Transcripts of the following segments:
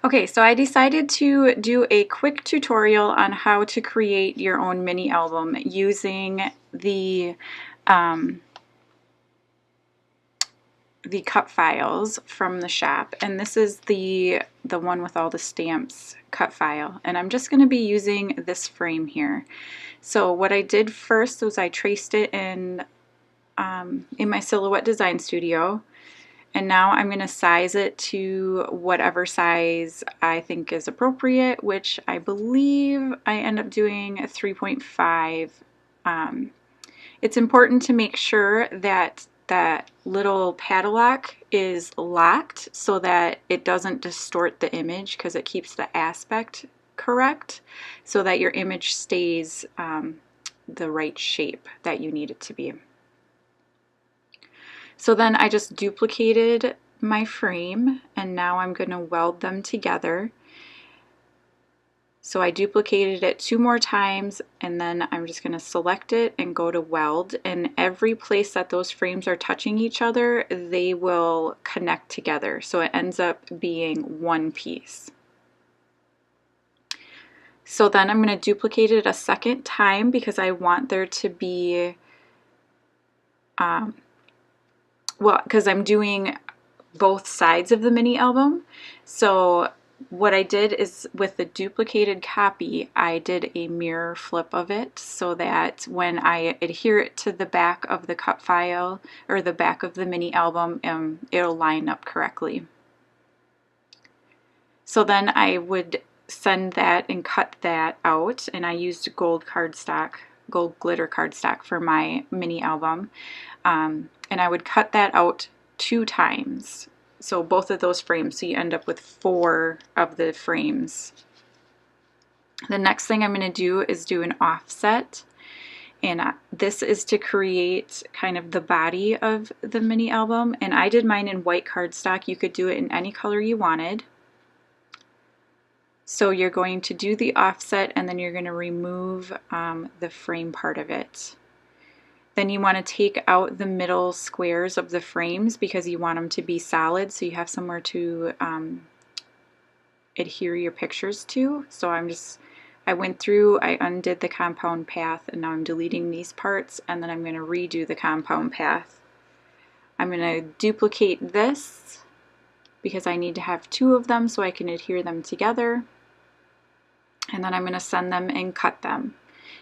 Okay, so I decided to do a quick tutorial on how to create your own mini album using um, the cut files from the shop, and this is the one with all the stamps cut file, and I'm just going to be using this frame here. So what I did first was I traced it in my Silhouette Design Studio. And now I'm going to size it to whatever size I think is appropriate, which I believe I end up doing a 3.5. It's important to make sure that that little padlock is locked so that it doesn't distort the image, because it keeps the aspect correct so that your image stays the right shape that you need it to be. So then I just duplicated my frame, and now I'm going to weld them together. So I duplicated it 2 more times, and then I'm just going to select it and go to weld, and every place that those frames are touching each other, they will connect together, so it ends up being one piece. So then I'm going to duplicate it a second time because I want there to be well, because I'm doing both sides of the mini album. So what I did is, with the duplicated copy, I did a mirror flip of it so that when I adhere it to the back of the cut file or the back of the mini album, it'll line up correctly. So then I would send that and cut that out, and I used gold cardstock, gold glitter cardstock for my mini album. And I would cut that out 2 times, so both of those frames, so you end up with 4 of the frames. The next thing I'm going to do is do an offset, and this is to create kind of the body of the mini album, and I did mine in white cardstock. You could do it in any color you wanted. So you're going to do the offset, and then you're going to remove the frame part of it. Then you want to take out the middle squares of the frames because you want them to be solid, so you have somewhere to adhere your pictures to. So I went through, I undid the compound path, and now I'm deleting these parts, and then I'm going to redo the compound path. I'm going to duplicate this because I need to have 2 of them so I can adhere them together. And then I'm going to send them and cut them.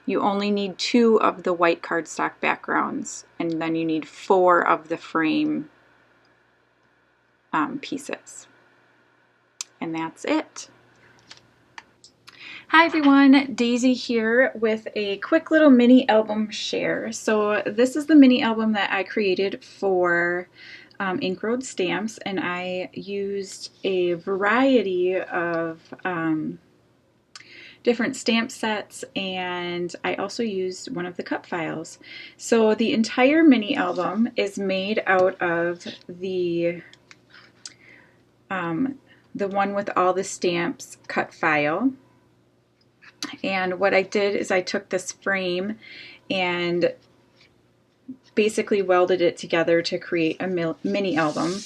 You only need 2 of the white cardstock backgrounds, and then you need 4 of the frame pieces. And that's it. Hi everyone, Daisy here with a quick little mini album share. So this is the mini album that I created for Ink Road Stamps, and I used a variety of different stamp sets, and I also used one of the cut files. So the entire mini album is made out of the one with all the stamps cut file. And what I did is I took this frame and basically welded it together to create a mini album.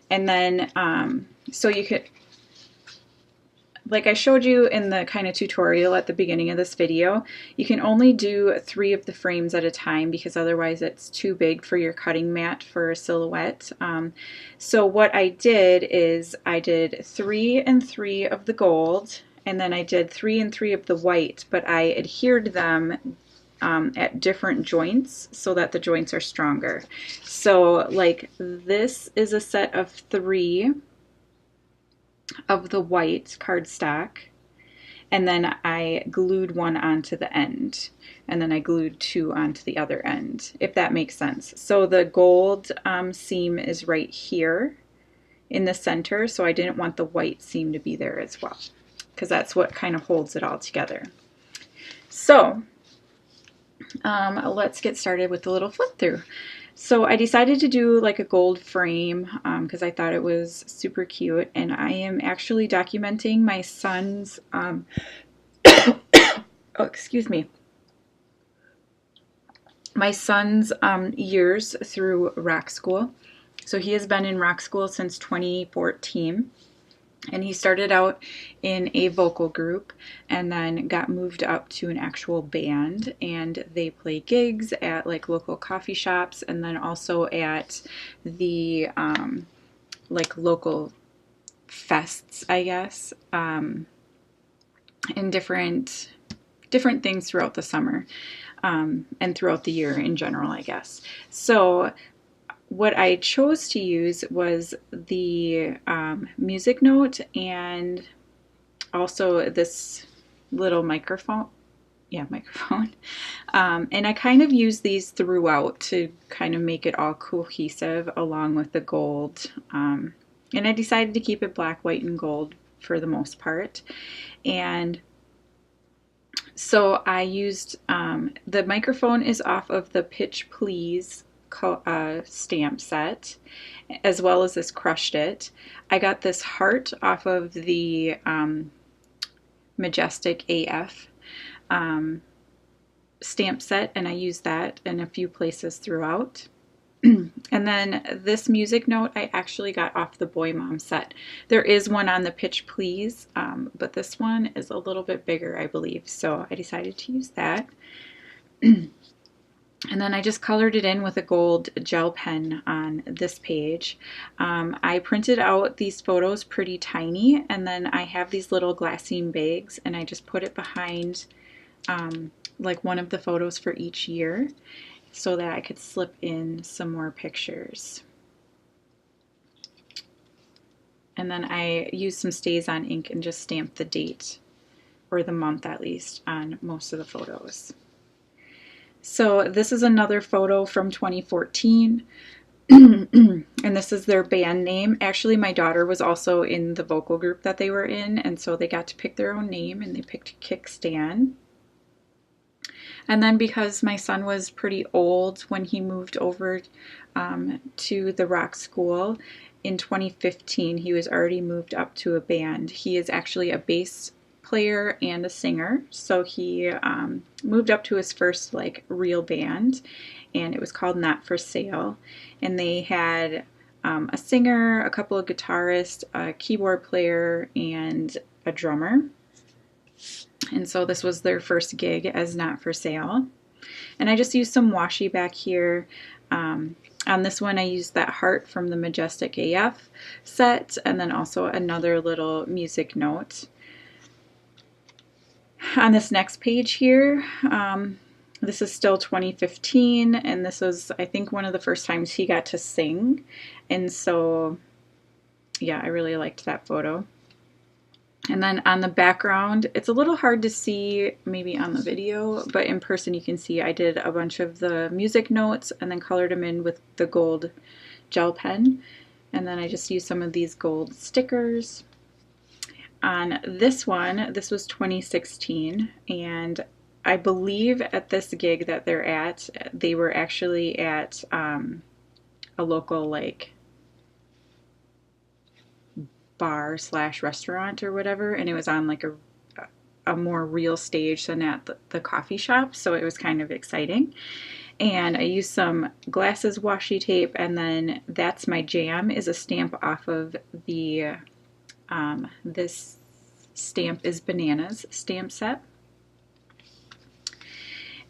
And then so you could, like I showed you in the kind of tutorial at the beginning of this video, you can only do 3 of the frames at a time because otherwise it's too big for your cutting mat for a silhouette. So what I did is I did 3 and 3 of the gold, and then I did 3 and 3 of the white, but I adhered them at different joints so that the joints are stronger. So like this is a set of 3 of the white cardstock, and then I glued 1 onto the end, and then I glued 2 onto the other end, if that makes sense. So the gold seam is right here in the center, so I didn't want the white seam to be there as well, because that's what kind of holds it all together. So let's get started with the little flip through. So I decided to do like a gold frame because I thought it was super cute, and I am actually documenting my son's oh, excuse me, my son's years through rock school. So he has been in rock school since 2014, And he started out in a vocal group and then got moved up to an actual band. And they play gigs at like local coffee shops and then also at the like local fests, I guess, in different things throughout the summer and throughout the year in general, I guess. So what I chose to use was the music note and also this little microphone. Yeah, microphone. And I kind of use these throughout to kind of make it all cohesive along with the gold. And I decided to keep it black, white, and gold for the most part. And so I used the microphone is off of the Pitch Please stamp set, as well as this Crushed It. I got this heart off of the Majestic AF stamp set, and I used that in a few places throughout. And then this music note I actually got off the Boy Mom set. There is one on the Pitch Please, but this one is a little bit bigger, I believe, so I decided to use that. And then I just colored it in with a gold gel pen on this page. I printed out these photos pretty tiny, and then I have these little glassine bags, and I just put it behind like one of the photos for each year so that I could slip in some more pictures. And then I used some StazOn ink and just stamped the date, or the month at least, on most of the photos. So this is another photo from 2014, and this is their band name. Actually, my daughter was also in the vocal group that they were in, and so they got to pick their own name, and they picked Kickstand. And then because my son was pretty old when he moved over to the rock school in 2015, he was already moved up to a band. He is actually a bass player and a singer, so he moved up to his first like real band, and it was called Not for Sale, and they had a singer, a couple of guitarists, a keyboard player, and a drummer. And so this was their first gig as Not for Sale. And I just used some washi back here. On this one I used that heart from the Majestic AF set, and then also another little music note. On this next page here, this is still 2015, and this was, I think, one of the first times he got to sing. And so, yeah, I really liked that photo. And then on the background, it's a little hard to see maybe on the video, but in person you can see I did a bunch of the music notes and then colored them in with the gold gel pen. And then I just used some of these gold stickers. On this one, this was 2016, and I believe at this gig that they're at, they were actually at a local like bar slash restaurant or whatever, and it was on like a more real stage than at the coffee shop, so it was kind of exciting. And I used some glasses washi tape, and then That's My Jam is a stamp off of the this stamp is Bananas stamp set.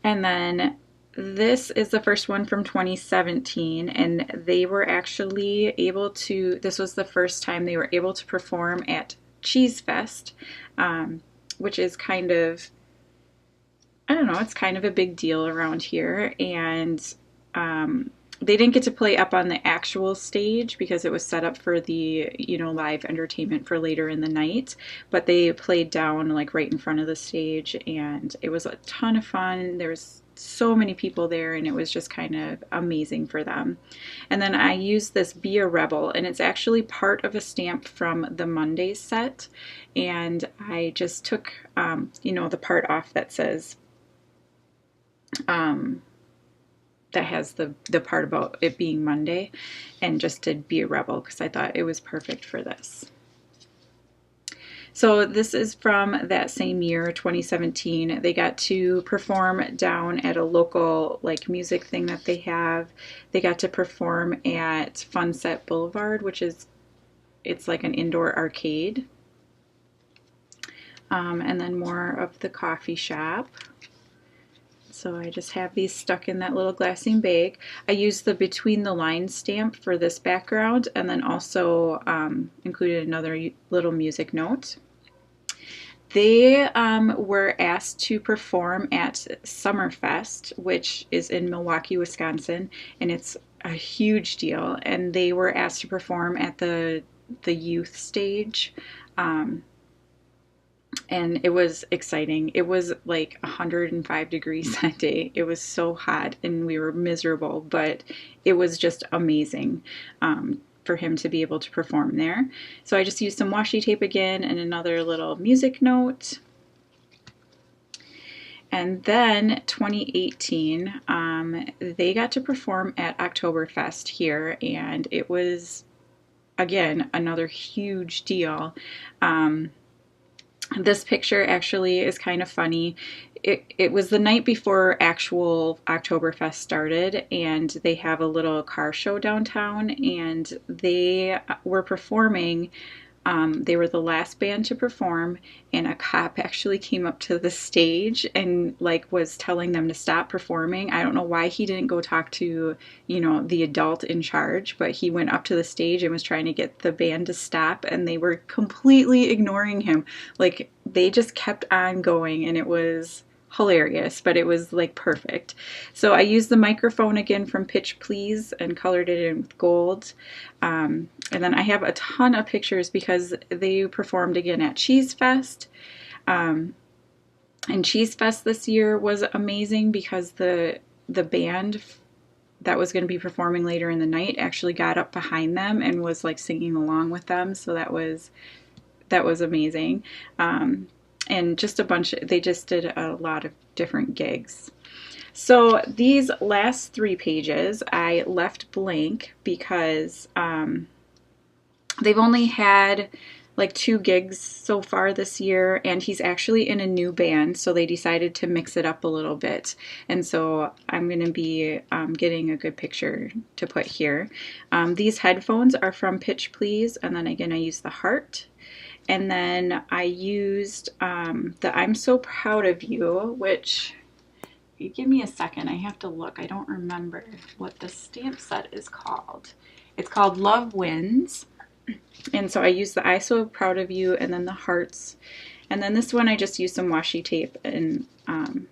And then this is the first one from 2017, and they were actually able to, this was the first time they were able to perform at Cheese Fest, which is kind of, I don't know, it's kind of a big deal around here. And they didn't get to play up on the actual stage because it was set up for the, you know, live entertainment for later in the night, but they played down like right in front of the stage, and it was a ton of fun. There was so many people there, and it was just kind of amazing for them. And then I used this Be a Rebel, and it's actually part of a stamp from the Monday set, and I just took you know, the part off that says that has the part about it being Monday, and just did Be a Rebel because I thought it was perfect for this. So this is from that same year, 2017. They got to perform down at a local like music thing that they have. They got to perform at Funset Boulevard, which is it's like an indoor arcade. And then more of the coffee shop. So I just have these stuck in that little glassine bag. I use the Between the Lines stamp for this background, and then also included another little music note. They were asked to perform at Summerfest, which is in Milwaukee, Wisconsin, and it's a huge deal. And they were asked to perform at the youth stage. And it was exciting. It was like 105 degrees that day. It was so hot and we were miserable, but it was just amazing for him to be able to perform there. So I just used some washi tape again and another little music note. And then 2018, they got to perform at Oktoberfest here, and it was, again, another huge deal. This picture actually is kind of funny. It was the night before actual Oktoberfest started, and they have a little car show downtown, and they were performing. They were the last band to perform, and a cop actually came up to the stage and like was telling them to stop performing. I don't know why he didn't go talk to, you know, the adult in charge, but he went up to the stage and was trying to get the band to stop, and they were completely ignoring him. Like they just kept on going, and it was hilarious, but it was like perfect. So I used the microphone again from Pitch Please and colored it in with gold. And then I have a ton of pictures because they performed again at Cheese Fest. And Cheese Fest this year was amazing because the band that was going to be performing later in the night actually got up behind them and was like singing along with them. So that was amazing. And just a bunch, they just did a lot of different gigs. So these last 3 pages I left blank because they've only had like 2 gigs so far this year, and he's actually in a new band, so they decided to mix it up a little bit. And so I'm going to be getting a good picture to put here. These headphones are from Pitch Please, and then again I used the heart. And then I used the I'm So Proud of You, which, if you give me a second, I have to look. I don't remember what the stamp set is called. It's called Love Wins. And so I used the I'm So Proud of You and then the hearts. And then this one I just used some washi tape, and I'm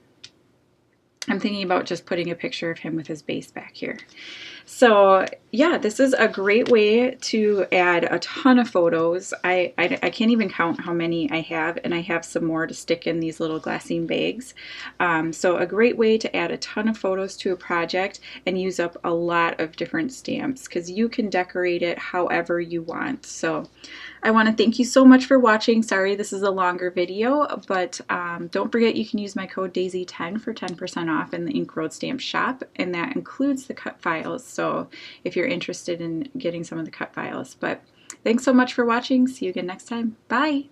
thinking about just putting a picture of him with his bass back here. So yeah, this is a great way to add a ton of photos. I can't even count how many I have, and I have some more to stick in these little glassine bags. So a great way to add a ton of photos to a project and use up a lot of different stamps, because you can decorate it however you want. So I want to thank you so much for watching. Sorry this is a longer video, but don't forget you can use my code DAISY10 for 10% off in the Ink Road Stamp shop, and that includes the cut files, so if you're interested in getting some of the cut files. But thanks so much for watching. See you again next time. Bye!